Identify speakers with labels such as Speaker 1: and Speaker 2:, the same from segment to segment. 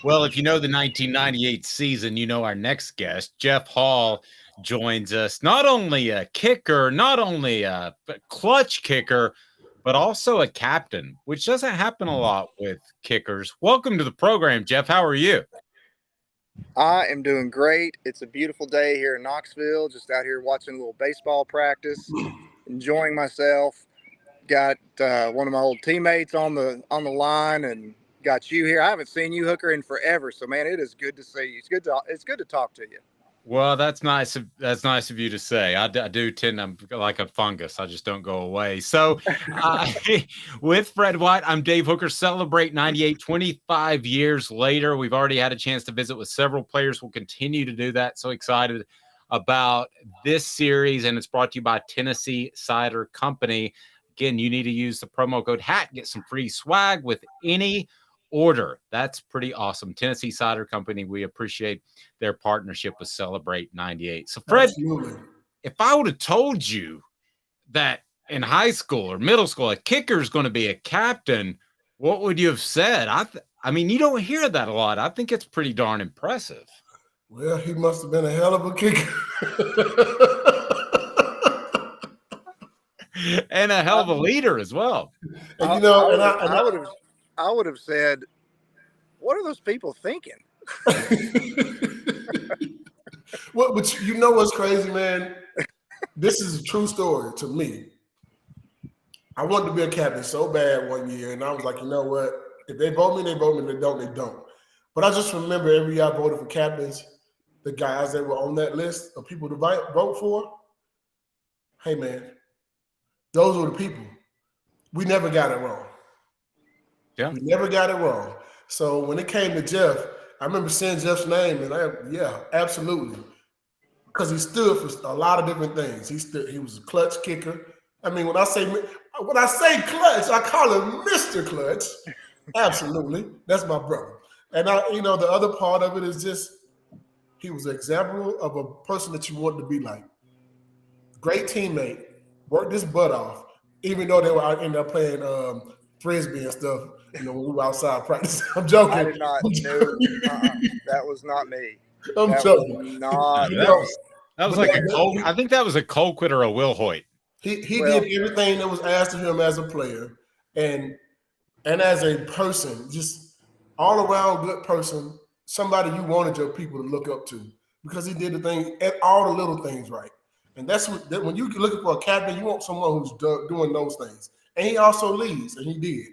Speaker 1: Well, if you know the 1998 season, you know our next guest, Jeff Hall, joins us. Not only a kicker, not only a clutch kicker, but also a captain, which doesn't happen a lot with kickers. Welcome to the program, Jeff. How are you?
Speaker 2: I am doing great. It's a beautiful day here in Knoxville. Just out here watching a little baseball practice, enjoying myself. Got one of my old teammates on the line, and got you here. I haven't seen you, Hooker, in forever. So, man, it is good to see you. It's good to talk to you.
Speaker 1: Well, that's nice. That's nice of you to say. I do tend, I'm like a fungus. I just don't go away. So, uh, with Fred White, I'm Dave Hooker. Celebrate 98, 25 years later. We've already had a chance to visit with several players. We'll continue to do that. So excited about this series, and it's brought to you by Tennessee Cider Company. Again, you need to use the promo code HAT, get some free swag with any order. That's pretty awesome. Tennessee Cider Company, we appreciate their partnership with Celebrate 98. So, Fred,
Speaker 3: Absolutely.
Speaker 1: if I would have told you that in high school or middle school, a kicker is going to be a captain, what would you have said? I mean, you don't hear that a lot. I think it's pretty darn impressive.
Speaker 3: Well, he must have been a hell of a kicker.
Speaker 1: And a hell of a leader as well.
Speaker 3: And, you know,
Speaker 2: I would have said, "What are those people thinking?"
Speaker 3: Well, but you know what's crazy, man? This is a true story to me. I wanted to be a captain so bad one year, and I was like, you know what? If they vote me, they vote me. If they don't, they don't. But I just remember every year I voted for captains, the guys that were on that list of people to vote for. Hey, man, those were the people. We never got it wrong.
Speaker 1: Yeah.
Speaker 3: We never got it wrong. So when it came to Jeff, I remember seeing Jeff's name, and yeah, absolutely. Because he stood for a lot of different things. He was a clutch kicker. I mean, when I say clutch, I call him Mr. Clutch. Absolutely. That's my brother. And the other part of it is just he was an example of a person that you wanted to be like. Great teammate, worked his butt off, even though they were out in there playing frisbee and stuff, when we were outside practicing. I'm joking.
Speaker 2: I did not know. That was not me.
Speaker 3: I'm joking.
Speaker 1: That was like a cold. I think that was a Colquitt or a Will Hoyt.
Speaker 3: He did everything that was asked of him as a player and as a person, just all around good person, somebody you wanted your people to look up to because he did the thing, all the little things right. And that's when you're looking for a captain, you want someone who's doing those things. And he also leads, and he did.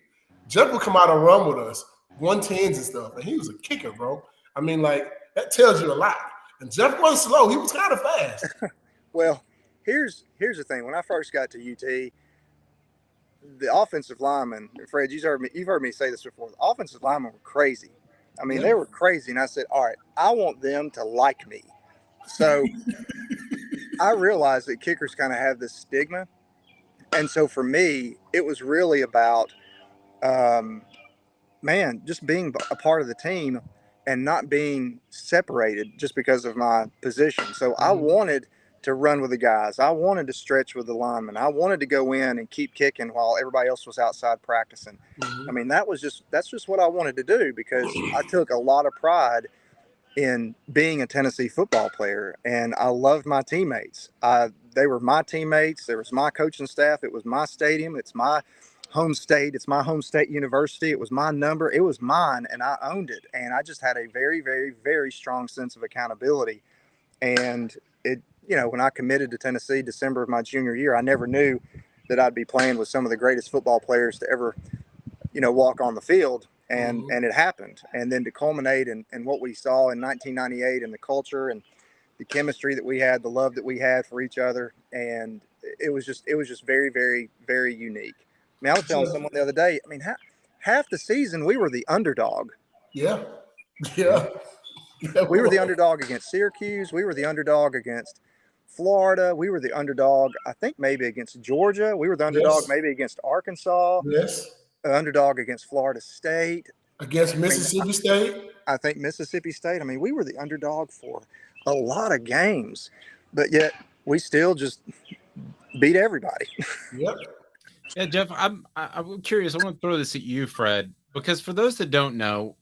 Speaker 3: Jeff would come out and run with us, 110s and stuff, and he was a kicker, bro. I mean, like, that tells you a lot. And Jeff wasn't slow. He was kind of fast.
Speaker 2: Well, here's the thing. When I first got to UT, the offensive linemen, Fred, you've heard me say this before. The offensive linemen were crazy. I mean, they were crazy. And I said, all right, I want them to like me. So I realized that kickers kind of have this stigma. And so for me, it was really about, just being a part of the team and not being separated just because of my position. So I wanted to run with the guys. I wanted to stretch with the linemen. I wanted to go in and keep kicking while everybody else was outside practicing. I mean, that's just what I wanted to do because I took a lot of pride in being a Tennessee football player, and I loved my teammates. They were my teammates. There was my coaching staff. It was my stadium. It's my home state. It's my home state university. It was my number. It was mine, and I owned it. And I just had a very, very, very strong sense of accountability. And when I committed to Tennessee December of my junior year, I never knew that I'd be playing with some of the greatest football players to ever, walk on the field. And it happened. And then to culminate in what we saw in 1998 and the culture and the chemistry that we had, the love that we had for each other. And it was just very, very, very unique. I mean, I was telling someone the other day, I mean, half the season we were the underdog.
Speaker 3: Yeah. Yeah.
Speaker 2: We were the underdog against Syracuse. We were the underdog against Florida. We were the underdog, I think, maybe against Georgia. We were the underdog maybe against Arkansas.
Speaker 3: Yes.
Speaker 2: Underdog against Florida State.
Speaker 3: Against Mississippi State.
Speaker 2: I think Mississippi State. I mean, we were the underdog for a lot of games, but yet we still just beat everybody.
Speaker 3: Yep.
Speaker 1: Yeah, Jeff, I'm curious. I want to throw this at you, Fred, because for those that don't know,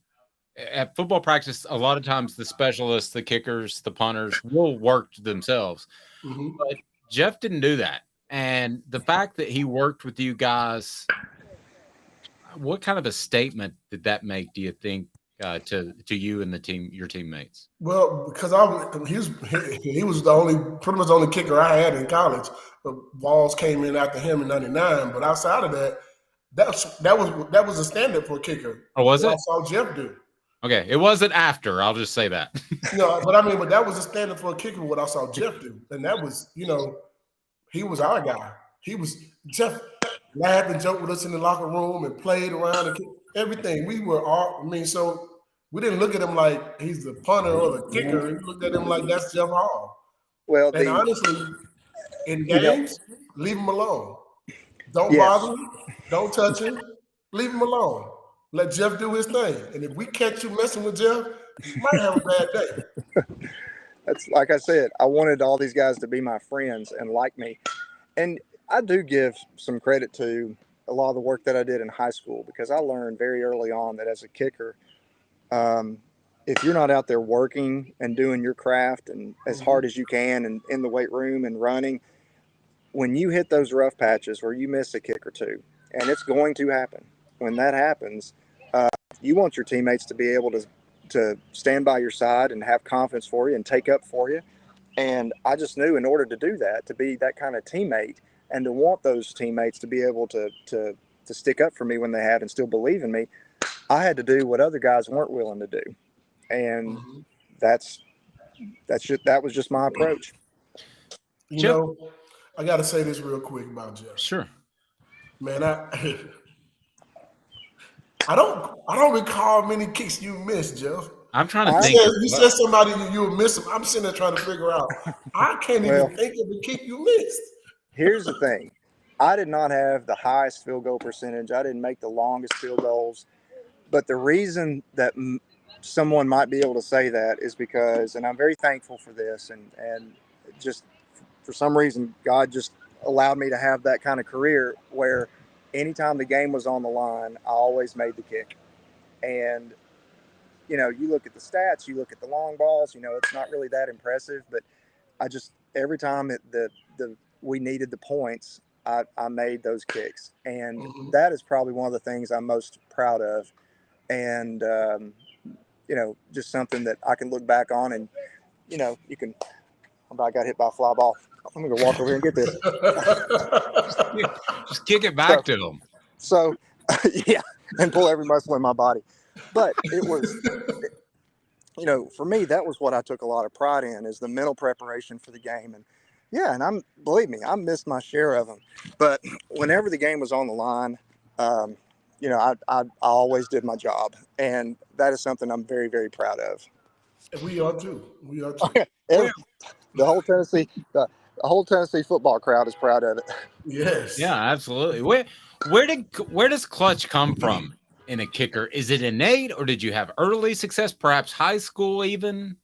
Speaker 1: at football practice, a lot of times the specialists, the kickers, the punters will work themselves.
Speaker 3: Mm-hmm.
Speaker 1: But Jeff didn't do that. And the fact that he worked with you guys, what kind of a statement did that make, do you think, to you and your teammates?
Speaker 3: Well, because he was the only pretty much the only kicker I had in college. The Walls came in after him in '99, but outside of that, that was a standard for a kicker.
Speaker 1: Or was
Speaker 3: I
Speaker 1: it?
Speaker 3: saw Jeff do.
Speaker 1: Okay, it wasn't after. I'll just say that.
Speaker 3: But that was a standard for a kicker. What I saw Jeff do, and that was, he was our guy. He was Jeff laughed and joked with us in the locker room and played around and everything. We were all. So we didn't look at him like he's the punter or the kicker. We looked at him like that's Jeff Hall.
Speaker 2: Well,
Speaker 3: and honestly, in games, leave him alone. Don't bother him. Don't touch him. Leave him alone. Let Jeff do his thing. And if we catch you messing with Jeff, you might have a bad day.
Speaker 2: That's like I said, I wanted all these guys to be my friends and like me. And I do give some credit to a lot of the work that I did in high school, because I learned very early on that as a kicker, if you're not out there working and doing your craft and as hard as you can and in the weight room and running, when you hit those rough patches where you miss a kick or two, and it's going to happen, when that happens, you want your teammates to be able to stand by your side and have confidence for you and take up for you. And I just knew in order to do that, to be that kind of teammate and to want those teammates to be able to stick up for me when they had and still believe in me, I had to do what other guys weren't willing to do. And that was just my approach.
Speaker 3: I got to say this real quick about Jeff.
Speaker 1: Sure.
Speaker 3: Man, I don't recall many kicks you missed, Jeff.
Speaker 1: I'm trying to think.
Speaker 3: You said somebody you would miss him. I'm sitting there trying to figure out. I can't even think of a kick you missed.
Speaker 2: Here's the thing. I did not have the highest field goal percentage. I didn't make the longest field goals. But the reason that someone might be able to say that is because, and I'm very thankful for this, and just for some reason, God just allowed me to have that kind of career where anytime the game was on the line, I always made the kick. And, you look at the stats, you look at the long balls, it's not really that impressive, but I just, every time we needed the points, I made those kicks. And that is probably one of the things I'm most proud of. And, just something that I can look back on and, you can, I got hit by a fly ball. I'm going to go walk over here and get this.
Speaker 1: Just kick it back to them.
Speaker 2: So, yeah, and pull every muscle in my body. But it was, for me, that was what I took a lot of pride in, is the mental preparation for the game. And and believe me, I missed my share of them. But whenever the game was on the line, I always did my job. And that is something I'm very, very proud of.
Speaker 3: And we are too.
Speaker 2: The whole Tennessee football crowd is proud of it.
Speaker 3: Yes.
Speaker 1: Yeah, absolutely. Where does clutch come from in a kicker? Is it innate, or did you have early success, perhaps high school even?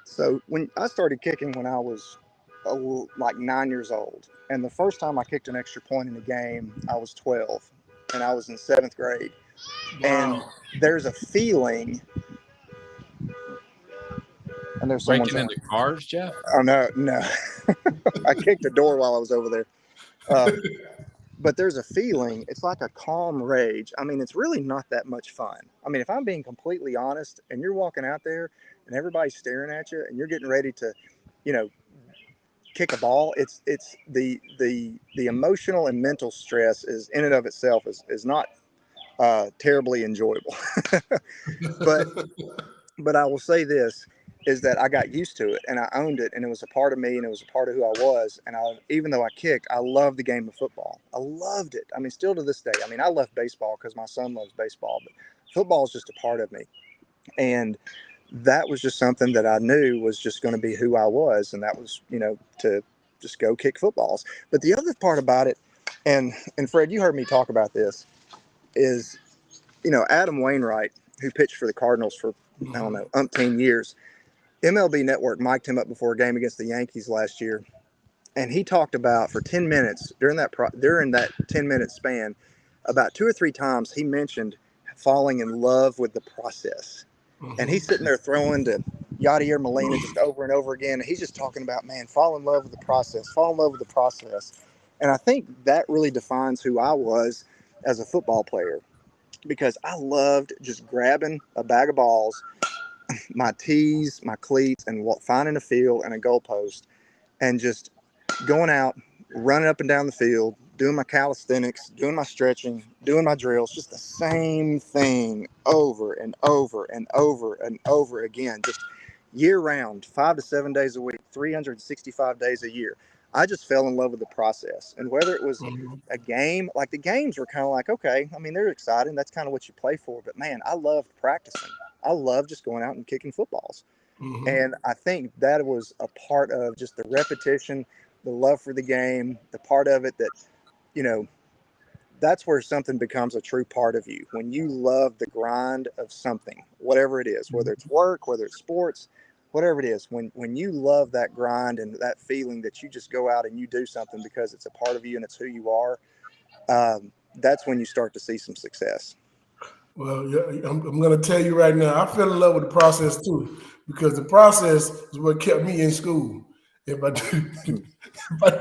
Speaker 2: So when I started kicking when I was like 9 years old, and the first time I kicked an extra point in a game, I was 12, and I was in 7th grade.
Speaker 3: Wow.
Speaker 2: And there's a feeling. And there's someone
Speaker 1: breaking into cars, Jeff?
Speaker 2: Oh, no. I kicked a door while I was over there. But there's a feeling. It's like a calm rage. I mean, it's really not that much fun. I mean, if I'm being completely honest, and you're walking out there and everybody's staring at you and you're getting ready to, kick a ball, it's the emotional and mental stress is in and of itself is not terribly enjoyable. But I will say this, is that I got used to it and I owned it, and it was a part of me and it was a part of who I was. And even though I kicked, I loved the game of football. I loved it. I mean, still to this day. I mean, I left baseball because my son loves baseball, but football is just a part of me. And that was just something that I knew was just going to be who I was. And that was, to just go kick footballs. But the other part about it, and Fred, you heard me talk about this, is, Adam Wainwright, who pitched for the Cardinals for, I don't know, umpteen years, MLB Network mic'd him up before a game against the Yankees last year, and he talked about for 10 minutes during that 10-minute span, about 2 or 3 times he mentioned falling in love with the process. And he's sitting there throwing to Yadier Molina just over and over again. And he's just talking about, man, fall in love with the process, fall in love with the process. And I think that really defines who I was as a football player, because I loved just grabbing a bag of balls, my tees, my cleats, and finding a field and a goalpost and just going out, running up and down the field, doing my calisthenics, doing my stretching, doing my drills, just the same thing over and over and over and over again, just year round, 5 to 7 days a week, 365 days a year. I just fell in love with the process. And whether it was a game, like the games were kind of like, okay, I mean, they're exciting. That's kind of what you play for. But man, I loved practicing. I loved just going out and kicking footballs. And I think that was a part of just the repetition, the love for the game, the part of it that, you know, that's where something becomes a true part of you. When you love the grind of something, whatever it is, whether it's work, whether it's sports, whatever it is, when you love that grind and that feeling that you just go out and you do something because it's a part of you and it's who you are, that's when you start to see some success.
Speaker 3: Well, yeah, I'm going to tell you right now, I fell in love with the process too, because the process is what kept me in school. If I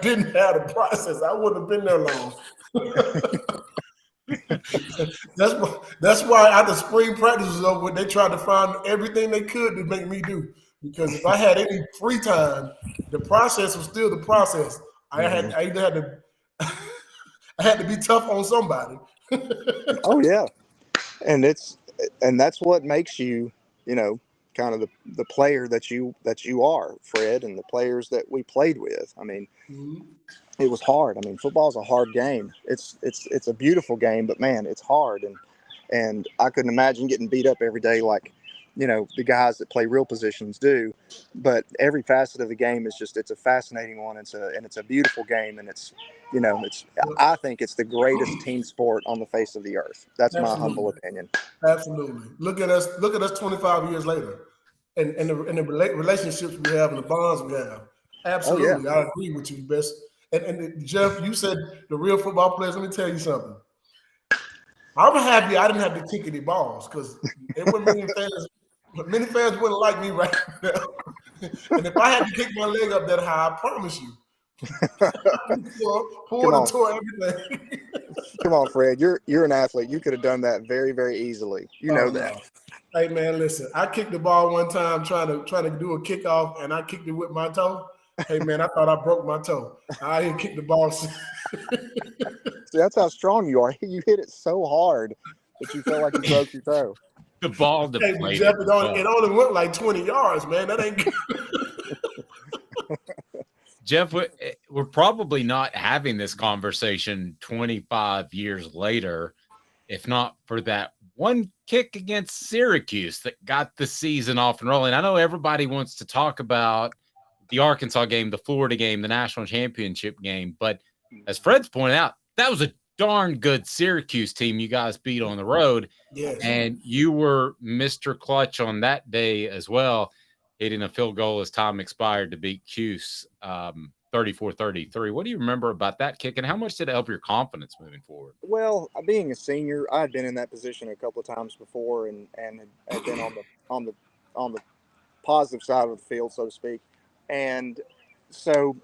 Speaker 3: didn't have the process, I wouldn't have been there long. That's why after spring practice was over, they tried to find everything they could to make me do. Because if I had any free time, the process was still the process. I either had to I had to be tough on somebody.
Speaker 2: Oh yeah. And that's what makes you, you know, kind of the player that you are, Fred, and the players that we played with. I mean, it was hard. I mean, football's a hard game. It's a beautiful game, but man, it's hard. And I couldn't imagine getting beat up every day like, you know, the guys that play real positions do. But every facet of the game is just, it's a fascinating one. It's a beautiful game, and it's, you know, I think it's the greatest team sport on the face of the earth. That's my humble opinion.
Speaker 3: Absolutely. Look at us 25 years later, and the relationships we have and the bonds we have. Absolutely. I agree with you, Best. And Jeff, you said the real football players. Let me tell you something. I'm happy I didn't have to kick any balls, because there weren't many fans. Many fans wouldn't like me right now. And if I had to kick my leg up that high, I promise you, pull and tore everything.
Speaker 2: Come on, Fred. You're an athlete. You could have done that very, very easily. You know that.
Speaker 3: Hey man, listen. I kicked the ball one time trying to do a kickoff, and I kicked it with my toe. Hey man, I thought I broke my toe. I didn't kick the ball. See,
Speaker 2: that's how strong you are. You hit it so hard that you felt like you broke your toe.
Speaker 1: The ball deflated.
Speaker 3: Jeff, it only went like 20 yards, man. That ain't good.
Speaker 1: Jeff, we're probably not having this conversation 25 years later, if not for that one kick against Syracuse that got the season off and rolling. I know everybody wants to talk about the Arkansas game, the Florida game, the national championship game, but as Fred's pointed out, that was a darn good Syracuse team you guys beat on the road.
Speaker 3: Yes.
Speaker 1: And you were Mr. Clutch on that day as well, hitting a field goal as time expired to beat Cuse 34-33. What do you remember about that kick, and how much did it help your confidence moving forward?
Speaker 2: Well, being a senior, I had been in that position a couple of times before, and had been on the positive side of the field, so to speak. And so,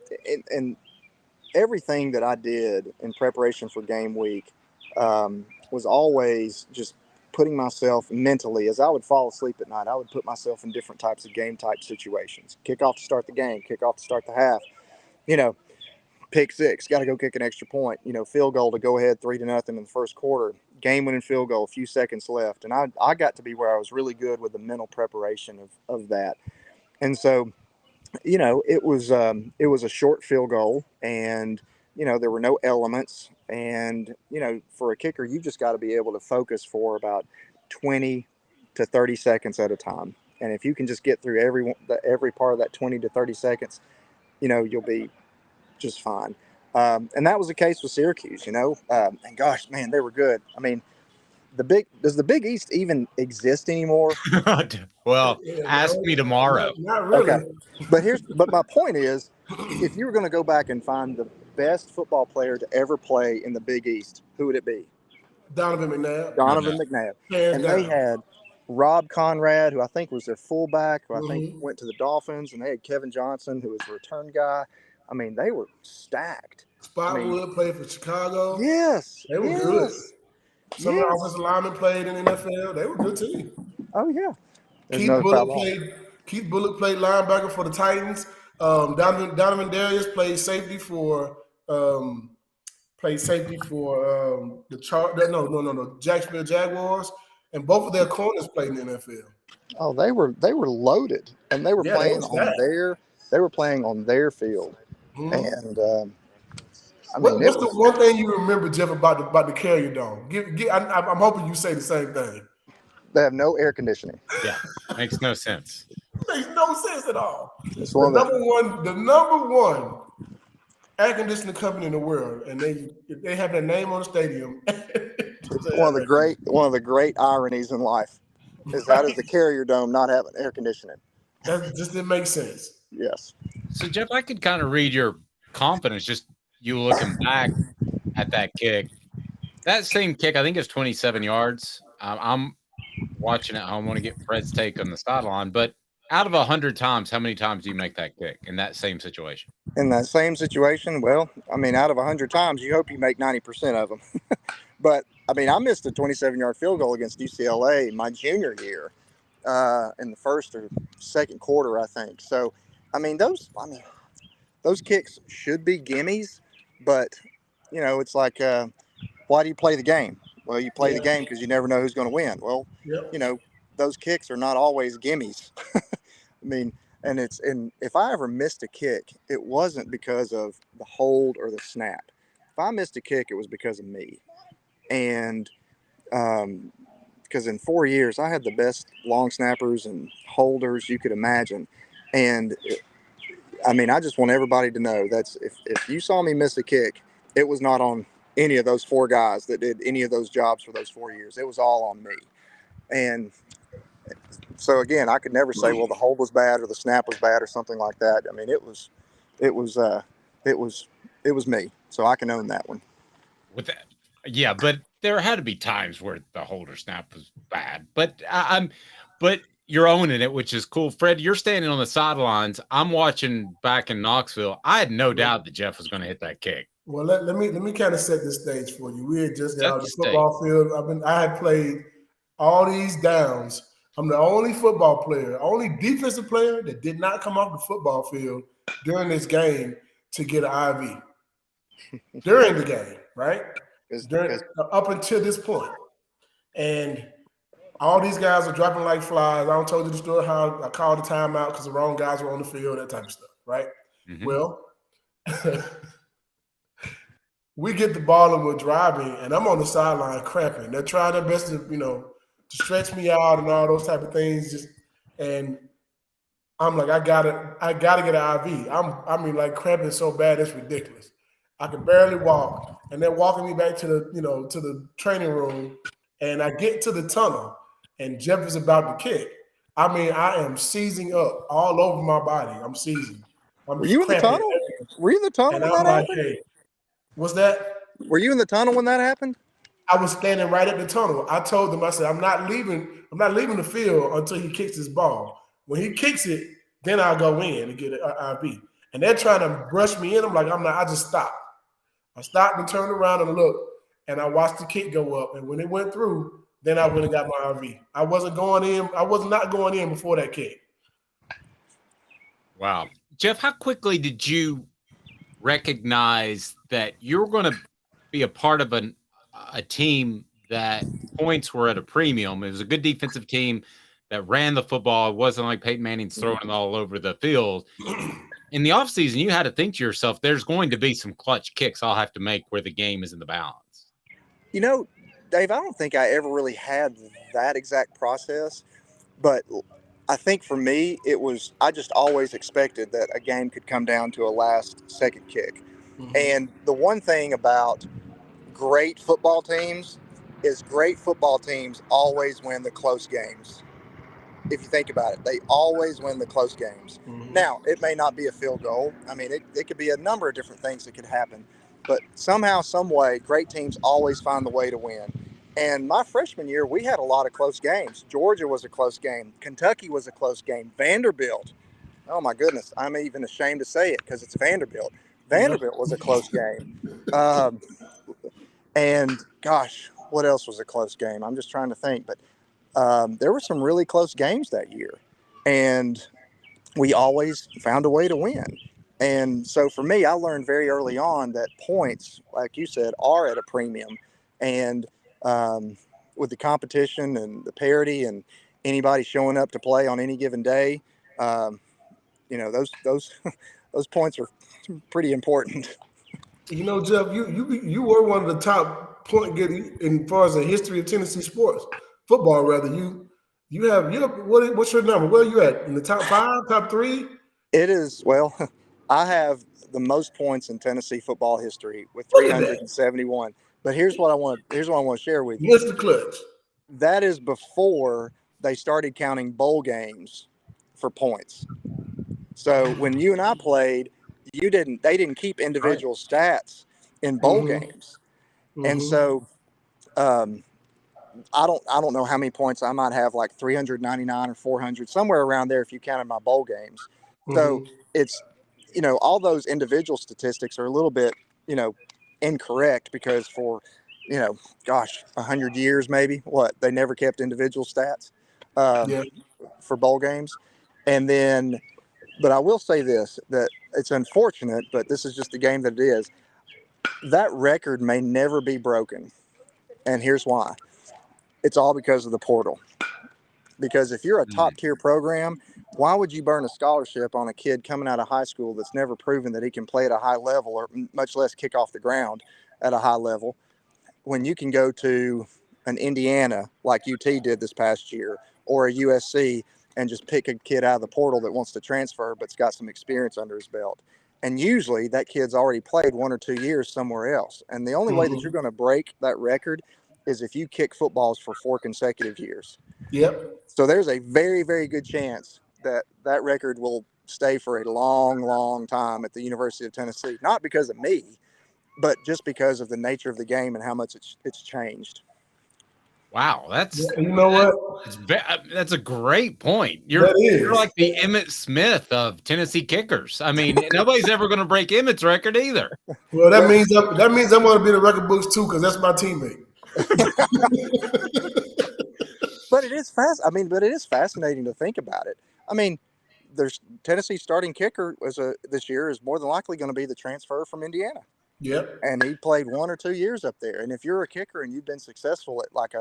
Speaker 2: and everything that I did in preparation for game week was always just putting myself mentally, as I would fall asleep at night, I would put myself in different types of game type situations. Kickoff to start the game, kickoff to start the half, you know, pick six, got to go kick an extra point, you know, field goal to go ahead 3-0 in the first quarter, game winning field goal, a few seconds left. And I got to be where I was really good with the mental preparation of that. And so, you know, it was a short field goal, and, you know, there were no elements. And, you know, for a kicker, you just got to be able to focus for about 20 to 30 seconds at a time. And if you can just get through every part of that 20 to 30 seconds, you know, you'll be just fine. And that was the case with Syracuse, you know. And gosh, man, they were good. I mean, does the Big East even exist anymore?
Speaker 1: Well, ask me tomorrow.
Speaker 3: Not really.
Speaker 2: Okay. But my point is, if you were going to go back and find the best football player to ever play in the Big East, who would it be?
Speaker 3: Donovan McNabb.
Speaker 2: Donovan McNabb. And they had Rob Conrad, who I think was their fullback, who I think
Speaker 3: Mm-hmm.
Speaker 2: went to the Dolphins, and they had Kevin Johnson, who was the return guy. I mean, they were stacked.
Speaker 3: Spotwood played for Chicago.
Speaker 2: Yes,
Speaker 3: They were good.
Speaker 2: yes,
Speaker 3: Some of the
Speaker 2: yes.
Speaker 3: offensive linemen played in the NFL. They were good team.
Speaker 2: Oh yeah. There's
Speaker 3: Keith
Speaker 2: no
Speaker 3: Bullock
Speaker 2: foul.
Speaker 3: played linebacker for the Titans. Donovan Darius played safety for the Jacksonville Jaguars, and both of their corners played in the NFL.
Speaker 2: Oh, they were loaded, and they were
Speaker 3: Yeah, they
Speaker 2: playing
Speaker 3: was that.
Speaker 2: on their field,
Speaker 3: Mm-hmm.
Speaker 2: and I mean
Speaker 3: What's the one thing you remember, Jeff, about the Carrier Dome? I'm hoping you say the same thing.
Speaker 2: they have no air conditioning.
Speaker 1: Yeah, makes no sense.
Speaker 3: Makes no sense at all.
Speaker 2: It's
Speaker 3: The number one air conditioning company in the world, and they have their name on the stadium.
Speaker 2: It's one of the great ironies in life is how does the Carrier Dome not have an air conditioning?
Speaker 3: That just didn't make sense.
Speaker 2: Yes.
Speaker 1: So Jeff, I could kind of read your confidence just you looking back at that kick. That same kick, I think it's 27 yards. I'm watching it. I want to get Fred's take on the sideline, but out of 100 times, how many times do you make that kick in that same situation?
Speaker 2: In that same situation, well, I mean, out of 100 times, you hope you make 90% of them. But I mean, I missed a 27-yard field goal against UCLA my junior year in the first or second quarter, I think. So, I mean, those kicks should be gimmies, but you know, it's like, why do you play the game? Well, you play the game because you never know who's going to win. Well, you know, those kicks are not always gimmies. I mean, and if I ever missed a kick, it wasn't because of the hold or the snap. If I missed a kick, it was because of me. And because in 4 years, I had the best long snappers and holders you could imagine. And I mean, I just want everybody to know that's if you saw me miss a kick, it was not on any of those four guys that did any of those jobs for those 4 years. It was all on me. And so again, I could never say, well, the hold was bad or the snap was bad or something like that. I mean, it was me. So I can own that one.
Speaker 1: With that, yeah, but there had to be times where the holder snap was bad. But but you're owning it, which is cool. Fred, you're standing on the sidelines. I'm watching back in Knoxville. I had no doubt that Jeff was going to hit that kick.
Speaker 3: Well, let me kind of set the stage for you. We had just got out of the football field. I had played all these downs. I'm the only football player, only defensive player that did not come off the football field during this game to get an IV during the game, right? Up until this point. And all these guys are dropping like flies. I don't told you the story how I called the timeout because the wrong guys were on the field, that type of stuff, right? Mm-hmm. Well, we get the ball and we're driving, and I'm on the sideline cramping. They're trying their best to stretch me out and all those type of things. And I'm like, I gotta get an IV. I mean, like cramping so bad, it's ridiculous. I can barely walk, and they're walking me back to the training room, and I get to the tunnel, and Jeff is about to kick. I mean, I am seizing up all over my body. I'm seizing.
Speaker 2: Were you in the tunnel? Were you in the tunnel when that happened?
Speaker 3: Hey, what's that?
Speaker 2: Were you in the tunnel when that happened?
Speaker 3: I was standing right at the tunnel. I told them, I said, I'm not leaving the field until he kicks his ball. When he kicks it, then I'll go in and get an IV. And they're trying to brush me in. I'm like, I'm not. I just stopped. I stopped and turned around and looked, and I watched the kick go up. And when it went through, then I went and got my IV. I wasn't going in. I was not going in before that kick.
Speaker 1: Wow. Jeff, how quickly did you recognize that you were going to be a part of a team that points were at a premium? It was a good defensive team that ran the football. It wasn't like Peyton Manning's throwing it all over the field. In the offseason, you had to think to yourself, there's going to be some clutch kicks I'll have to make where the game is in the balance.
Speaker 2: You know, Dave, I don't think I ever really had that exact process, but I think for me, I just always expected that a game could come down to a last-second kick. Mm-hmm. And the one thing about great football teams is great football teams always win the close games. If you think about it, they always win the close games. Mm-hmm. Now, it may not be a field goal. I mean, it could be a number of different things that could happen. But somehow, some way, great teams always find the way to win. And my freshman year, we had a lot of close games. Georgia was a close game. Kentucky was a close game. Vanderbilt. Oh my goodness, I'm even ashamed to say it because it's Vanderbilt. Vanderbilt was a close game. Um, and gosh, what else was a close game? I'm just trying to think, but there were some really close games that year, and we always found a way to win. And so for me, I learned very early on that points, like you said, are at a premium. And with the competition and the parity and anybody showing up to play on any given day, um, those those points are pretty important.
Speaker 3: Jeff, you were one of the top point getters in far as the history of Tennessee sports, football rather. What's your number? Where are you at? In the top 5, top 3?
Speaker 2: It is, well, I have the most points in Tennessee football history with
Speaker 3: Look at that.
Speaker 2: 371. But here's what I want to share with you.
Speaker 3: Mr. Clutch.
Speaker 2: That is before they started counting bowl games for points. So when you and I played, they didn't keep individual stats in bowl games. And so I don't know how many points I might have, like 399 or 400, somewhere around there if you counted my bowl games. So it's, all those individual statistics are a little bit, incorrect because for, 100 years maybe, they never kept individual stats for bowl games. And then, but I will say this, that it's unfortunate, but this is just the game that it is. That record may never be broken. And here's why. It's all because of the portal. Because if you're a top tier program, why would you burn a scholarship on a kid coming out of high school that's never proven that he can play at a high level, or much less kick off the ground at a high level, when you can go to an Indiana like UT did this past year, or a USC, and just pick a kid out of the portal that wants to transfer but's got some experience under his belt? And usually that kid's already played 1 or 2 years somewhere else. And the only way that you're going to break that record is if you kick footballs for 4 consecutive years.
Speaker 3: Yep.
Speaker 2: So there's a very, very good chance that that record will stay for a long, long time at the University of Tennessee. Not because of me, but just because of the nature of the game and how much it's changed.
Speaker 1: Wow, that's a great point. You're like the Emmitt Smith of Tennessee kickers. I mean, nobody's ever going to break Emmitt's record either.
Speaker 3: Well, that means I'm going to be in the record books too, because that's my teammate.
Speaker 2: But it is fascinating to think about it. I mean, there's Tennessee's starting kicker this year is more than likely going to be the transfer from Indiana.
Speaker 3: Yep.
Speaker 2: And he played 1 or 2 years up there. And if you're a kicker and you've been successful at like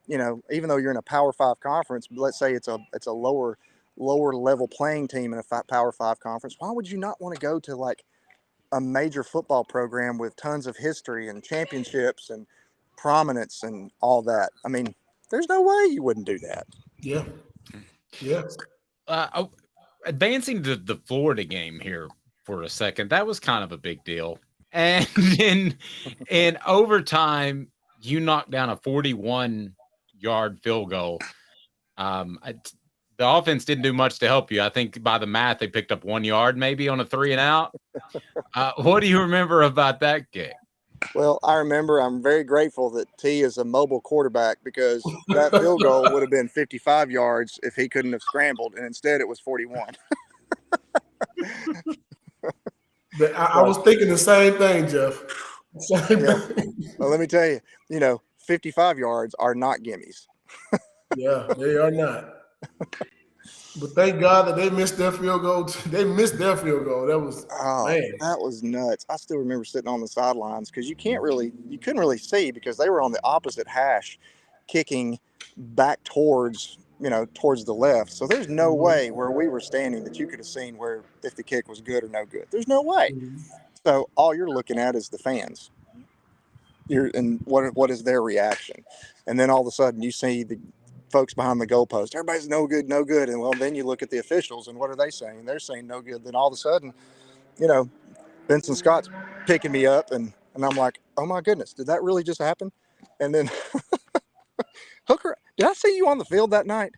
Speaker 2: even though you're in a Power 5 conference, let's say it's a lower level playing team in a Power 5 conference, why would you not want to go to like a major football program with tons of history and championships and prominence and all that? I mean, there's no way you wouldn't do that.
Speaker 3: Yeah. Yeah.
Speaker 1: Advancing to the Florida game here for a second, that was kind of a big deal. And in overtime, you knocked down a 41-yard field goal. The offense didn't do much to help you. I think by the math, they picked up 1 yard maybe on a 3 and out. What do you remember about that kick?
Speaker 2: Well, I remember I'm very grateful that T is a mobile quarterback, because that field goal would have been 55 yards if he couldn't have scrambled, and instead it was 41.
Speaker 3: I was thinking the same thing, Jeff. Thing.
Speaker 2: Well, let me tell you, 55 yards are not gimmies.
Speaker 3: Yeah, they are not. But thank God that they missed their field goal. They missed their field goal. That was
Speaker 2: nuts. I still remember sitting on the sidelines because you couldn't really see, because they were on the opposite hash, kicking back towards the left. So there's no way where we were standing that you could have seen where if the kick was good or no good. There's no way. So all you're looking at is the fans. And what is their reaction? And then all of a sudden you see the folks behind the goalpost. Everybody's no good. And well, then you look at the officials, and what are they saying? They're saying no good. Then all of a sudden, Benson Scott's picking me up, and I'm like, oh my goodness, did that really just happen? And then Hooker, did I see you on the field that night?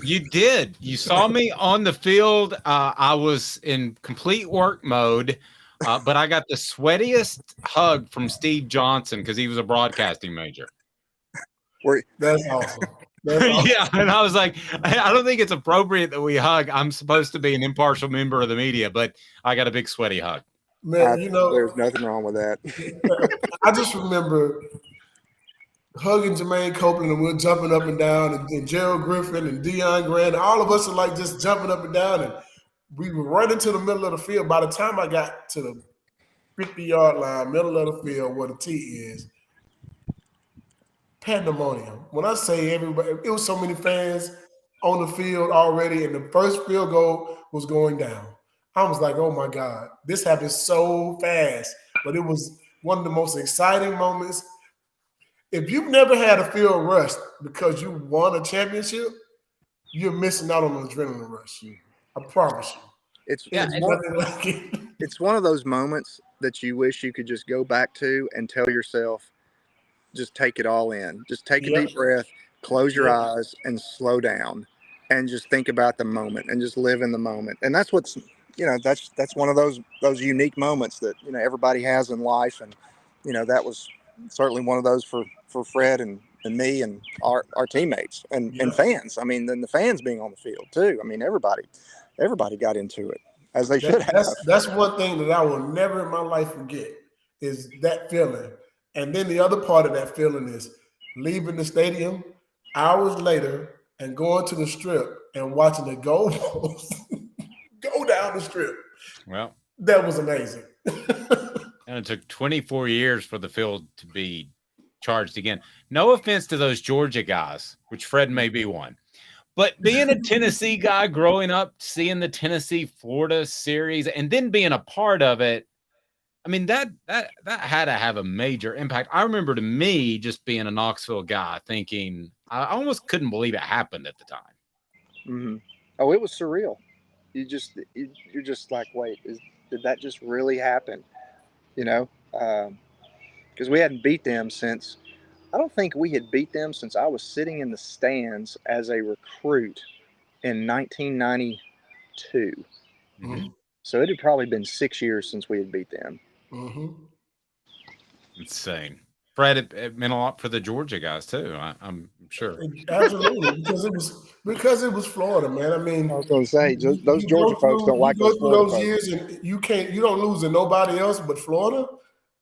Speaker 1: You did. You saw me on the field. I was in complete work mode, but I got the sweatiest hug from Steve Johnson because he was a broadcasting major.
Speaker 3: That's awesome. That's awesome.
Speaker 1: Yeah, and I was like, I don't think it's appropriate that we hug. I'm supposed to be an impartial member of the media, but I got a big sweaty hug.
Speaker 3: Man,
Speaker 2: there's nothing wrong with that.
Speaker 3: I just remember hugging Jermaine Copeland, and we're jumping up and down, and Gerald Griffin and Deion Grant, all of us are like just jumping up and down, and we were running to the middle of the field. By the time I got to the 50-yard line, middle of the field where the T is, pandemonium. When I say everybody, it was so many fans on the field already, and the first field goal was going down. I was like, oh my God, this happened so fast. But it was one of the most exciting moments. If you've never had a field rush because you won a championship, you're missing out on an adrenaline rush. I promise you.
Speaker 2: It's one of those moments that you wish you could just go back to and tell yourself, just take it all in. Just take a deep breath, close your eyes, and slow down, and just think about the moment and just live in the moment. And that's what's, that's one of those unique moments that, everybody has in life. And, that was certainly one of those for Fred and me and our teammates and fans. I mean, then the fans being on the field too. I mean, everybody got into it, as they should have.
Speaker 3: That's one thing that I will never in my life forget, is that feeling. And then the other part of that feeling is leaving the stadium hours later and going to the strip and watching the goalposts go down the strip.
Speaker 1: Well,
Speaker 3: that was amazing.
Speaker 1: And it took 24 years for the field to be charged again. No offense to those Georgia guys, which Fred may be one. But being a Tennessee guy, growing up, seeing the Tennessee-Florida series, and then being a part of it, I mean, that had to have a major impact. I remember, to me, just being a Knoxville guy, thinking I almost couldn't believe it happened at the time.
Speaker 2: Mm-hmm. Oh, it was surreal. You're just like, wait, did that just really happen? Because we hadn't beat them since. I don't think we had beat them since I was sitting in the stands as a recruit in 1992.
Speaker 3: Mm-hmm.
Speaker 2: So it had probably been 6 years since we had beat them.
Speaker 3: Mm-hmm.
Speaker 1: Insane. Fred, it meant a lot for the Georgia guys too. I'm sure.
Speaker 3: Absolutely, because it was Florida, man. I mean,
Speaker 2: I was going to say those Georgia folks don't like those Florida folks.
Speaker 3: Years, and you don't lose to nobody else but Florida.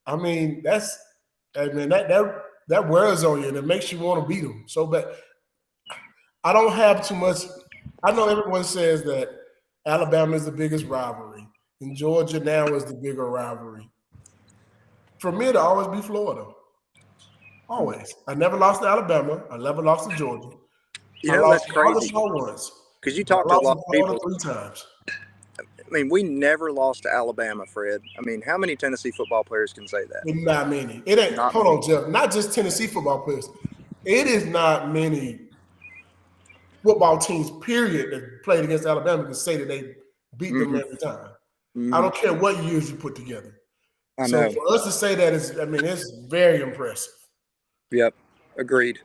Speaker 3: I mean, that wears on you, and it makes you want to beat them so bad. I don't have too much. I know everyone says that Alabama is the biggest rivalry, and Georgia now is the bigger rivalry. For me, it'll always be Florida. Always. I never lost to Alabama. I never lost to Georgia.
Speaker 2: That's crazy. Because you talked to a lot of people.
Speaker 3: 3 times.
Speaker 2: I mean, we never lost to Alabama, Fred. I mean, how many Tennessee football players can say that?
Speaker 3: Not many. It ain't. Hold on, Jeff. Not just Tennessee football players. It is not many football teams, period, that played against Alabama can say that they beat them every time. Mm-hmm. I don't care what years you put together. So for us to say that it's very impressive.
Speaker 2: Yep, agreed.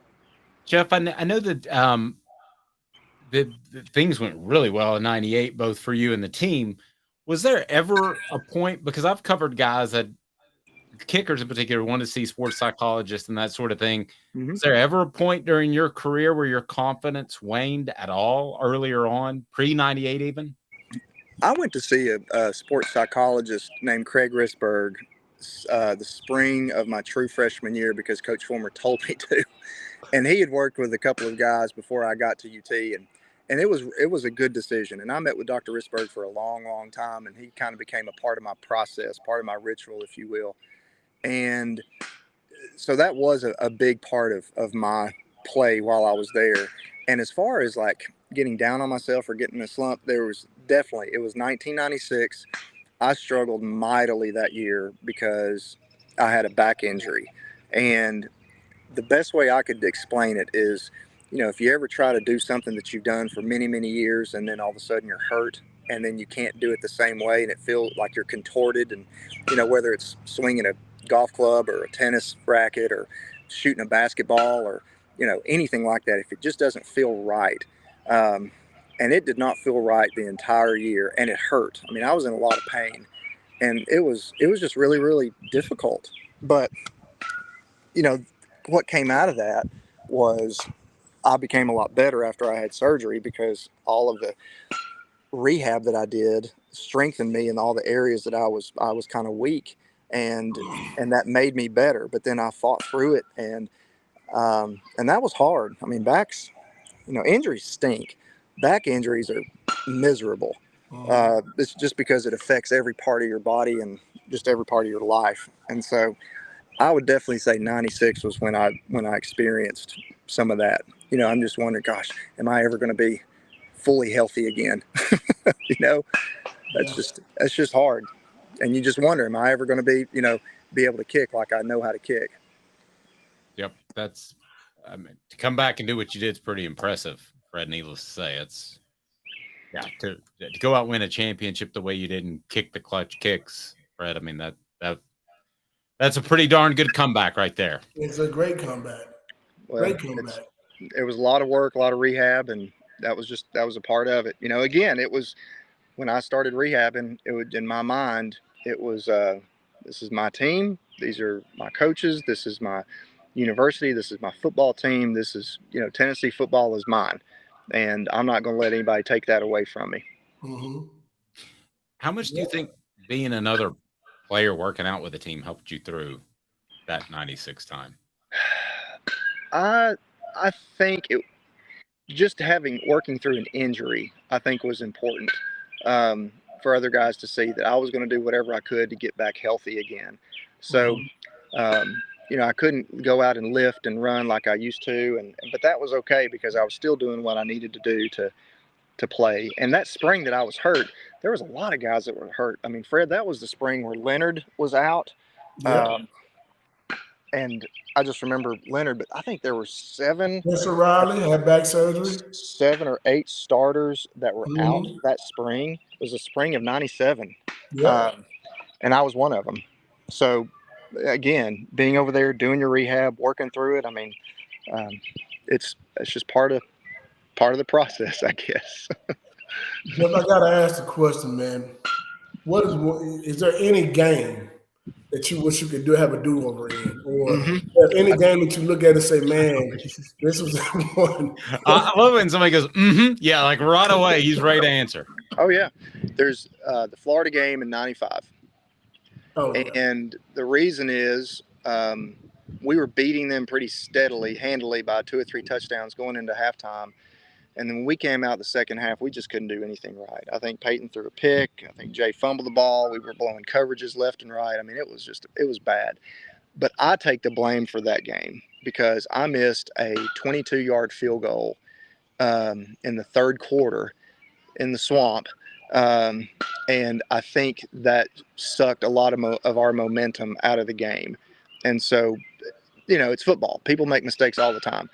Speaker 1: Jeff, I know that the things went really well in '98, both for you and the team. Was there ever a point, because I've covered guys that, kickers in particular, want to see sports psychologists and that sort of thing. Mm-hmm. Was there ever a point during your career where your confidence waned at all earlier on, pre-'98 even?
Speaker 2: I went to see a sports psychologist named Craig Risberg the spring of my true freshman year because Coach Fulmer told me to. And he had worked with a couple of guys before I got to UT, and it was a good decision. And I met with Dr. Risberg for a long, long time, and he kind of became a part of my process, part of my ritual, if you will. And so that was a big part of my play while I was there. And as far as like getting down on myself or getting in a slump, it was 1996. I struggled mightily that year because I had a back injury. And the best way I could explain it is, if you ever try to do something that you've done for many, many years, and then all of a sudden you're hurt, and then you can't do it the same way, and it feels like you're contorted, and, whether it's swinging a golf club or a tennis racket or shooting a basketball or, anything like that, if it just doesn't feel right. And it did not feel right the entire year, and it hurt. I mean, I was in a lot of pain, and it was just really, really difficult. But, what came out of that was I became a lot better after I had surgery because all of the rehab that I did strengthened me in all the areas that I was kind of weak, and that made me better. But then I fought through it, and that was hard. I mean, backs, injuries stink. Back injuries are miserable. It's just because it affects every part of your body and just every part of your life. And so I would definitely say 96 was when I experienced some of that. I'm just wondering, gosh, am I ever going to be fully healthy again?
Speaker 3: Yeah.
Speaker 2: That's just hard. And you just wonder, am I ever going to be able to kick like I know how to kick?
Speaker 1: Yep. I mean, to come back and do what you did is pretty impressive, Fred. Needless to say, to go out and win a championship the way you did and kick the clutch kicks, Fred. I mean, that's a pretty darn good comeback right there.
Speaker 3: It's a great comeback.
Speaker 2: Well,
Speaker 3: great comeback.
Speaker 2: It was a lot of work, a lot of rehab, and that was a part of it. Again, it was when I started rehabbing, it was in my mind, it was this is my team, these are my coaches, this is my university, this is my football team, this is Tennessee football is mine, and I'm not going to let anybody take that away from me.
Speaker 3: Mm-hmm.
Speaker 1: How much do you think being another player working out with the team helped you through that 96 time?
Speaker 2: I think just working through an injury, I think was important for other guys to see that I was going to do whatever I could to get back healthy again. So, I couldn't go out and lift and run like I used to, but that was okay because I was still doing what I needed to do to play. And that spring that I was hurt, there was a lot of guys that were hurt. I mean, Fred, that was the spring where Leonard was out.
Speaker 3: Yeah.
Speaker 2: And I just remember Leonard, but I think there were
Speaker 3: Mr. Riley had back surgery.
Speaker 2: 7 or 8 starters that were out that spring. It was the spring of 97.
Speaker 3: Yeah.
Speaker 2: And I was one of them. So again, being over there, doing your rehab, working through it. I mean, it's just part of the process, I guess.
Speaker 3: Jeff, I gotta ask the question, man. Is there any game that you wish you could have a do-over in, or any game that you look at and say, "Man, this was one"?
Speaker 1: I love it when somebody goes, yeah, like right away, he's ready to answer.
Speaker 2: Oh yeah, there's the Florida game in '95.
Speaker 3: Oh, yeah.
Speaker 2: And the reason is we were beating them pretty steadily, handily by 2 or 3 touchdowns going into halftime. And then when we came out the second half, we just couldn't do anything right. I think Peyton threw a pick. I think Jay fumbled the ball. We were blowing coverages left and right. I mean, it was bad. But I take the blame for that game because I missed a 22-yard field goal in the third quarter in the swamp. And I think that sucked a lot of our momentum out of the game. And so, it's football. People make mistakes all the time.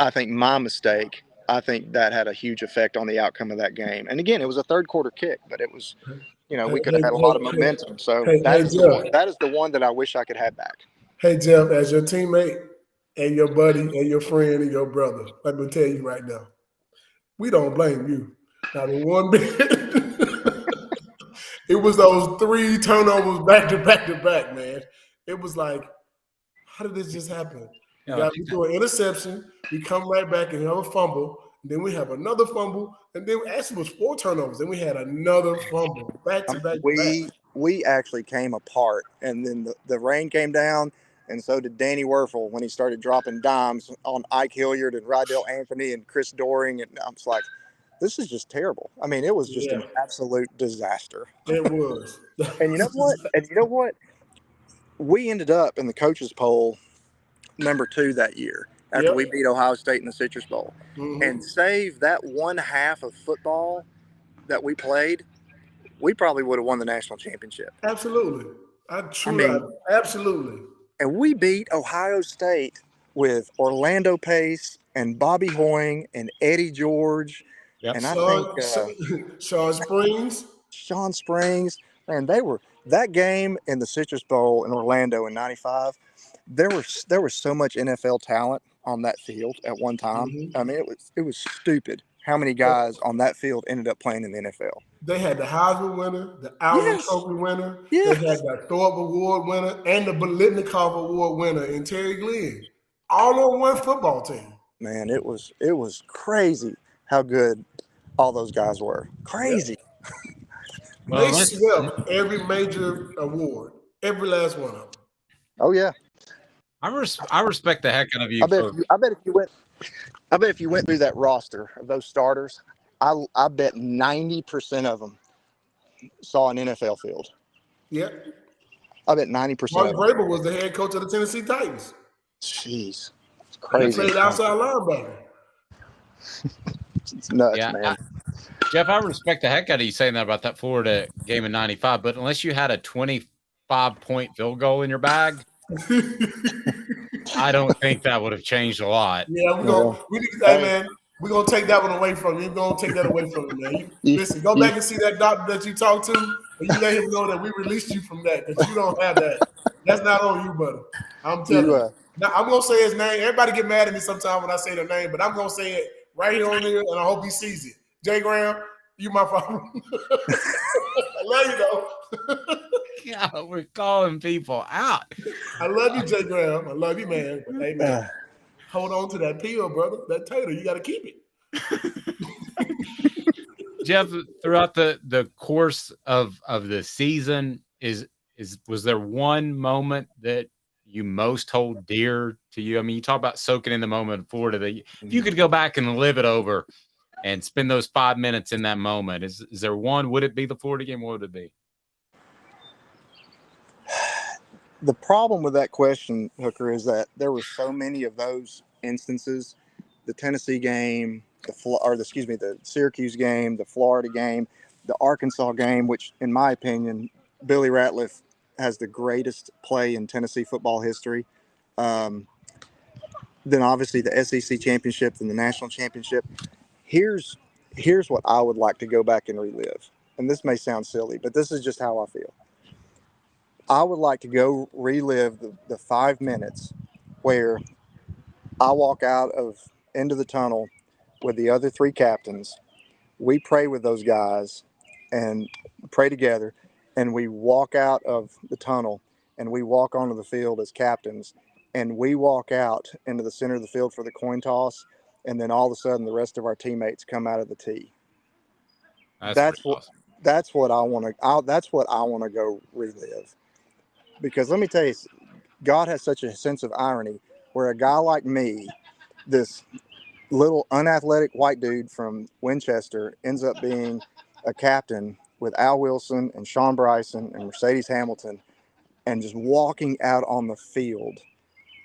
Speaker 2: I think my mistake, I think that had a huge effect on the outcome of that game. And again, it was a third quarter kick, but it was, we could have had a lot of momentum. So that is the one that I wish I could have back.
Speaker 3: Hey, Jeff, as your teammate and your buddy and your friend and your brother, let me tell you right now, we don't blame you. Not in one bit. It was those 3 turnovers back to back to back, man. It was like, how did this just happen? We do an interception, we come right back and have a fumble, and then we have another fumble, and then actually it was 4 turnovers, then we had another fumble back to back.
Speaker 2: We actually came apart, and then the rain came down, and so did Danny Werfel when he started dropping dimes on Ike Hilliard and Rydell Anthony and Chris Doring, and I was like, this is just terrible. I mean, it was just an absolute disaster.
Speaker 3: It was.
Speaker 2: And you know what? We ended up in the coaches poll number 2 that year after we beat Ohio State in the Citrus Bowl. And save that one half of football that we played, we probably would have won the national championship.
Speaker 3: Absolutely. Absolutely.
Speaker 2: And we beat Ohio State with Orlando Pace and Bobby Hoying and Eddie George.
Speaker 1: Yep.
Speaker 2: And I think Sean Springs, man, that game in the Citrus Bowl in Orlando in '95. There was so much NFL talent on that field at one time. I mean, it was stupid how many guys on that field ended up playing in the NFL.
Speaker 3: They had the Heisman winner, the Outland Trophy winner. They had the Thorpe Award winner and the Bolitnikov Award winner in Terry Glenn. all on one football team.
Speaker 2: Man, it was crazy how good all those guys were. Crazy.
Speaker 3: They swept every major award, every last one of them.
Speaker 2: Oh yeah.
Speaker 1: I respect the heck out of you.
Speaker 2: I bet if you went through that roster of those starters, I bet 90% of them saw an NFL field.
Speaker 3: Yeah.
Speaker 2: I bet 90%.
Speaker 3: Mark Vrabel was the head coach of the Tennessee Titans.
Speaker 2: Jeez, it's crazy.
Speaker 3: He played outside linebacker.
Speaker 2: It's nuts, man.
Speaker 1: Jeff, I respect the heck out of you saying that about that Florida game in '95, but unless you had a 25-point field goal in your bag, I don't think that would have changed a lot.
Speaker 3: Yeah, man, we're going to take that one away from you. We're going to take that away from you, man. Listen, go back and see that doctor that you talked to, and you let him know that we released you from that, because you don't have that. That's not on you, buddy. I'm telling you. Now, I'm going to say his name. Everybody get mad at me sometimes when I say the name, but I'm going to say it right here on here, and I hope he sees it. Jay Graham, you my father. I love you, though.
Speaker 1: Yeah, we're calling people out.
Speaker 3: I love you, Jay Graham. I love you, man. But hey, man, hold on to that peel, brother. That tater, you got to keep it.
Speaker 1: Jeff, throughout the course of the season, was there one moment that you most hold dear to you? I mean, you talk about soaking in the moment in Florida. That if you could go back and live it over and spend those 5 minutes in that moment, is there one? Would it be the Florida game? What would it be?
Speaker 2: The problem with that question, Hooker, is that there were so many of those instances. The Tennessee game, the Syracuse game, the Florida game, the Arkansas game, which, in my opinion, Billy Ratliff has the greatest play in Tennessee football history. Then obviously the SEC championship and the national championship. Here's what I would like to go back and relive. And this may sound silly, but this is just how I feel. I would like to go relive the 5 minutes where I walk into the tunnel with the other 3 captains. We pray with those guys and pray together, and we walk out of the tunnel and we walk onto the field as captains, and we walk out into the center of the field for the coin toss, and then all of a sudden the rest of our teammates come out of the tee. That's what I want to go relive. Because let me tell you, God has such a sense of irony where a guy like me, this little unathletic white dude from Winchester, ends up being a captain with Al Wilson and Sean Bryson and Mercedes Hamilton, and just walking out on the field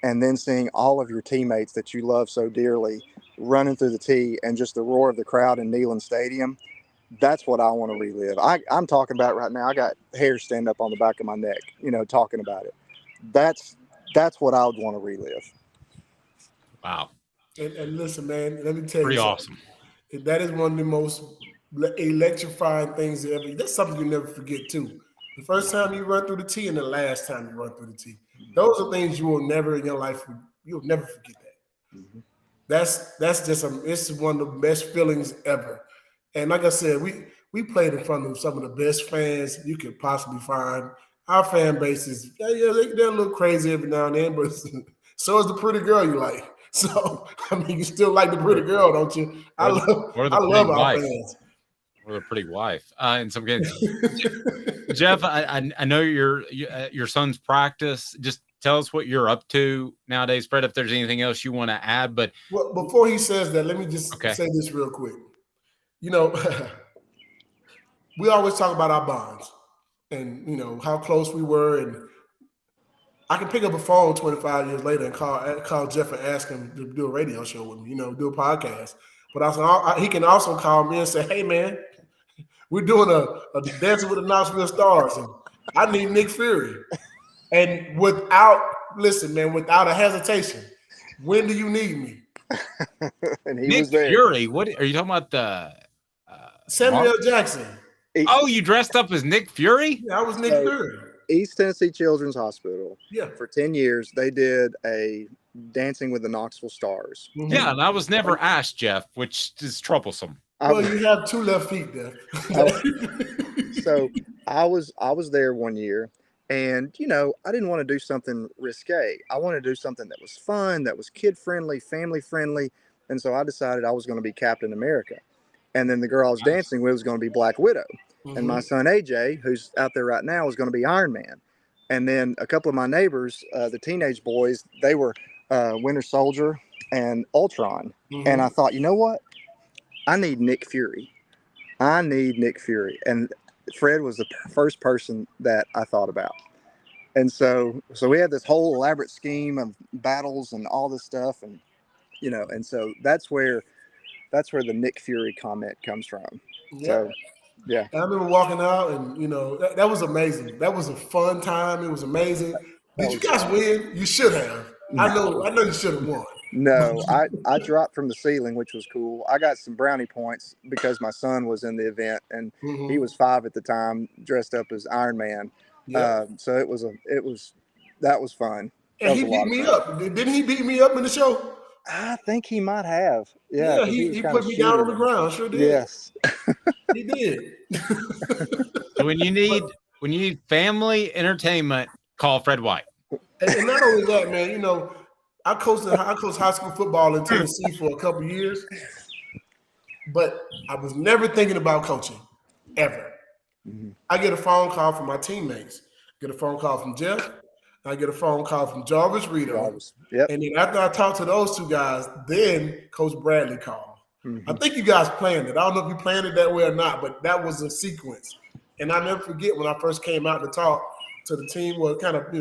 Speaker 2: and then seeing all of your teammates that you love so dearly running through the tee and just the roar of the crowd in Neyland Stadium. That's what I want to relive. I'm talking about right now. I got hair stand up on the back of my neck, talking about it. That's what I would want to relive.
Speaker 1: Wow.
Speaker 3: And listen, man, let me tell you.
Speaker 1: Pretty awesome.
Speaker 3: That is one of the most electrifying things ever. That's something you never forget, too. The first time you run through the tee and the last time you run through the tee. Those are things you will never in your life, you'll never forget that. Mm-hmm. That's just it's one of the best feelings ever. And like I said, we played in front of some of the best fans you could possibly find. Our fan base is, they're a little crazy every now and then, but so is the pretty girl you like. So, I mean, you still like the pretty girl, don't you? I love our fans.
Speaker 1: Or the pretty wife in some cases. Jeff, I know your son's practice. Just tell us what you're up to nowadays, Fred, if there's anything else you want to add. But
Speaker 3: well, before he says that, let me just say this real quick. We always talk about our bonds and, how close we were. And I can pick up a phone 25 years later and call Jeff and ask him to do a radio show with me, do a podcast. But he can also call me and say, hey, man, we're doing a Dancing with the Knoxville Stars, and I need Nick Fury. And without a hesitation, when do you need me?
Speaker 2: And he
Speaker 1: Nick
Speaker 2: was there.
Speaker 1: Fury, what are you talking about? The
Speaker 3: Samuel L. Jackson.
Speaker 1: Oh, you dressed up as Nick Fury?
Speaker 3: Yeah, I was Nick Fury.
Speaker 2: East Tennessee Children's Hospital.
Speaker 3: Yeah.
Speaker 2: For 10 years, they did a Dancing with the Knoxville Stars.
Speaker 1: Mm-hmm. Yeah, and I was never asked, Jeff, which is troublesome.
Speaker 3: Well, you have 2 left feet there.
Speaker 2: So I was there one year, And, I didn't want to do something risque. I wanted to do something that was fun, that was kid friendly, family friendly. And so I decided I was going to be Captain America. And then the girl I was dancing with was going to be Black Widow. And my son AJ, who's out there right now, was going to be Iron Man. And then a couple of my neighbors, the teenage boys, they were Winter Soldier and Ultron. And I thought, you know what? I need Nick Fury. And Fred was the first person that I thought about. And so we had this whole elaborate scheme of battles and all this stuff. And, and so that's where the Nick Fury comment comes from.
Speaker 3: Yeah.
Speaker 2: So, yeah.
Speaker 3: I remember walking out and, that was amazing. That was a fun time. It was amazing. Did you guys win? You should have. I know you should have won.
Speaker 2: No, I dropped from the ceiling, which was cool. I got some brownie points because my son was in the event, and he was 5 at the time, dressed up as Iron Man. Yeah. So that was fun.
Speaker 3: And he beat me up. Didn't he beat me up in the show?
Speaker 2: I think he might have. Yeah,
Speaker 3: he put me down on the ground. Sure did.
Speaker 2: Yes,
Speaker 3: he did.
Speaker 1: So when you need family entertainment, call Fred White.
Speaker 3: And not only that, man. I coached high school football in Tennessee for a couple of years, but I was never thinking about coaching, ever. I get a phone call from my teammates. I get a phone call from Jeff. I get a phone call from Jarvis Rito.
Speaker 2: Yep.
Speaker 3: And then after I talked to those two guys, then Coach Bradley called. I think you guys planned it. I don't know if you planned it that way or not, but that was a sequence. And I never forget when I first came out to talk to the team, or kind of, be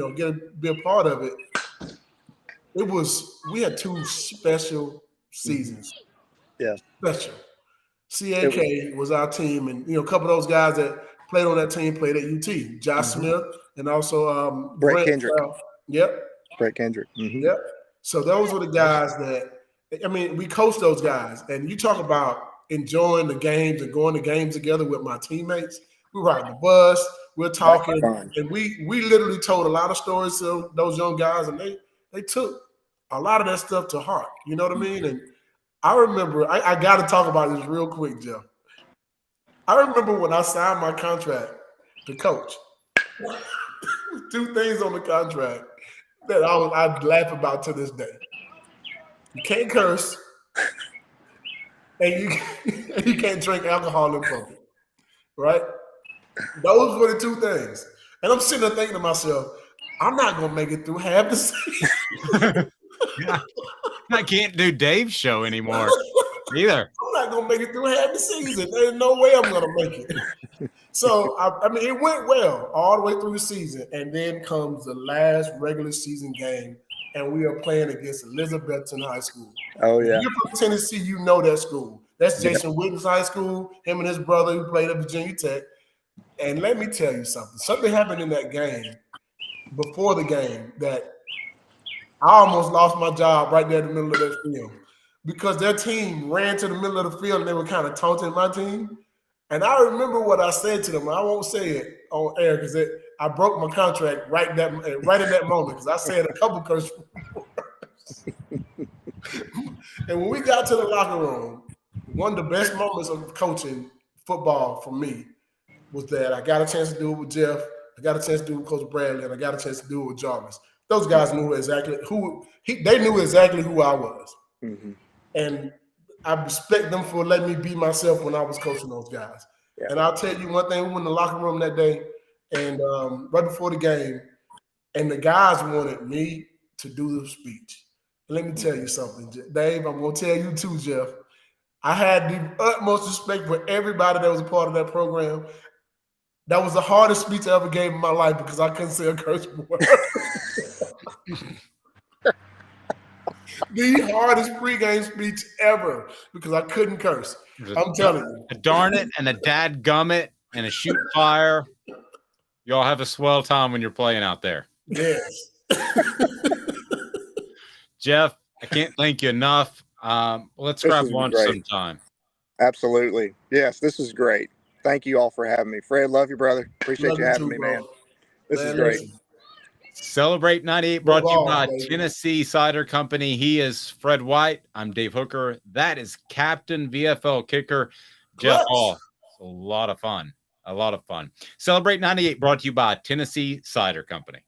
Speaker 3: a part of it. We had 2 special seasons.
Speaker 2: Yeah.
Speaker 3: Special. CAK was our team, and a couple of those guys that played on that team played at UT. Josh Smith and also
Speaker 2: Brett Kendrick.
Speaker 3: Yep.
Speaker 2: Brett Kendrick.
Speaker 3: Yep. So those were the guys we coached those guys. And you talk about enjoying the games and going to games together with my teammates. We were riding the bus, we're talking, and we literally told a lot of stories to those young guys, and they took a lot of that stuff to heart. You know what I mean? And I remember, I got to talk about this real quick, Jeff. I remember when I signed my contract to coach, 2 things on the contract that I'd laugh about to this day. You can't curse, and you can't drink alcohol in public, right? Those were the 2 things. And I'm sitting there thinking to myself, I'm not going to make it through half the season.
Speaker 1: I can't do Dave's show anymore either.
Speaker 3: I'm not going to make it through half the season. There's no way I'm going to make it. So, it went well all the way through the season. And then comes the last regular season game, and we are playing against Elizabethton High School.
Speaker 2: Oh, yeah.
Speaker 3: If you're from Tennessee, you know that school. That's Jason Witten's high school, him and his brother who played at Virginia Tech. And let me tell you something. Something happened in that game, before the game, that I almost lost my job right there in the middle of that field, because their team ran to the middle of the field and they were kind of taunting my team. And I remember what I said to them. I won't say it on air because I broke my contract right in that moment, because I said a couple curse words. And when we got to the locker room, one of the best moments of coaching football for me was that I got a chance to do it with Jeff, I got a chance to do it with Coach Bradley, and I got a chance to do it with Jarvis. Those guys knew exactly they knew exactly who I was. And I respect them for letting me be myself when I was coaching those guys. Yeah. And I'll tell you one thing, we went in the locker room that day, and right before the game, and the guys wanted me to do the speech. And let me tell you something, Dave, I'm going to tell you too, Jeff. I had the utmost respect for everybody that was a part of that program. That was the hardest speech I ever gave in my life because I couldn't say a curse word. The hardest pregame speech ever because I couldn't curse. I'm telling you.
Speaker 1: A darn it and a dadgummit and a shoot fire. Y'all have a swell time when you're playing out there.
Speaker 3: Yes.
Speaker 1: Jeff, I can't thank you enough. Let's grab lunch sometime.
Speaker 2: Absolutely. Yes, this is great. Thank you all for having me. Fred, love you, brother. Appreciate you having me, man. This is great.
Speaker 1: Celebrate 98 brought to you by Tennessee Cider Company. He is Fred White. I'm Dave Hooker. That is Captain VFL kicker Jeff Hall. It's a lot of fun. A lot of fun. Celebrate 98 brought to you by Tennessee Cider Company.